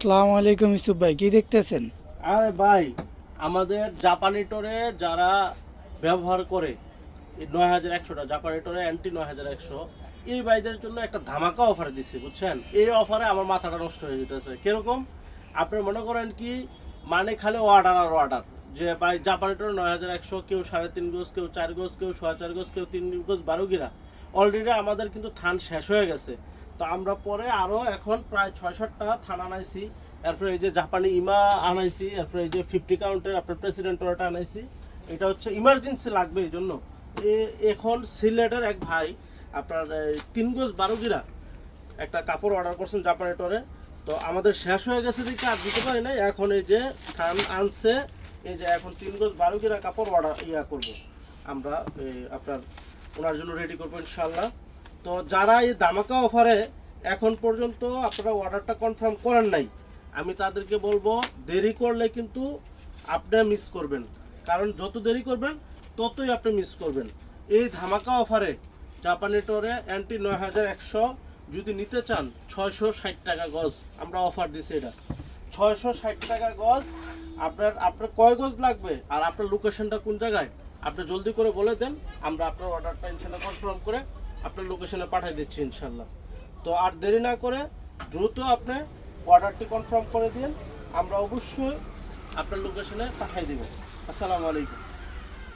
আসসালামু আলাইকুম ইসুফ ভাই, কি দেখতেছেন? আরে ভাই, আমাদের জাপানি টোরে যারা ব্যবহার করে 9100টা জাপানি টোরে অ্যান্টি 9100, এই ভাইদের জন্য একটা ধামাকা অফার দিচ্ছে, বুঝছেন? এই অফারে আমার মাথাটা নষ্ট হয়ে যেতেছে। কিরকম? আপনি মনে করেন কি, মানে খালি অর্ডার আর অর্ডার, যে ভাই জাপানি টোরে 9100, কেউ 3.5 গজ, কেউ 4 গজ, কেউ 4.5 গজ, কেউ 3 গজ 12 গিরা। অলরেডি আমাদের কিন্তু থান শেষ হয়ে গেছে। তো আমরা পরে আরও এখন প্রায় 6-7টা থান আনাইছি। এরপরে এই যে জাপানি ইমা আনাইছি, এরপরে এই যে 50 কাউন্টের আপনার প্রেসিডেন্ট ওটা আনাইছি। এটা হচ্ছে ইমার্জেন্সি লাগবে এই জন্য। এখন সিলেটের এক ভাই আপনার 3 গজ 12 গিরা একটা কাপড় অর্ডার করছেন জাপানি টোরে। তো আমাদের শেষ হয়ে গেছে দেখে আর দিতে পারি নাই। এখন এই যে থান আনছে, এই যে এখন 3 গজ 12 গিরা কাপড় অর্ডার করবো আমরা, আপনার ওনার জন্য রেডি করবো ইনশাল্লাহ। তো যারা এই ধামাকা অফারে এখন পর্যন্ত আপনারা অর্ডারটা কনফার্ম করেন নাই, আমি তাদেরকে বলবো দেরি করলে কিন্তু আপনি মিস করবেন। কারণ যত দেরি করবেন ততই আপনি মিস করবেন। এই ধামাকা অফারে জাপানি টোরে অ্যান্টি 9100 যদি নিতে চান, 660 টাকা গজ আমরা অফার দিছি। এটা 660 টাকা গজ। আপনার আপনার কয় গজ লাগবে আর আপনার লোকেশনটা কোন জায়গায় আপনি জলদি করে বলে দেন, আমরা আপনার অর্ডারটা ইনশাল্লাহ কনফার্ম করে আপনার লোকেশনে পাঠিয়ে দিচ্ছি ইনশাল্লাহ। তো আর দেরি না করে দ্রুত আপনি অর্ডারটি কনফার্ম করে দিন, আমরা অবশ্যই আপনার লোকেশনে পাঠিয়ে দেব। আসসালামু আলাইকুম।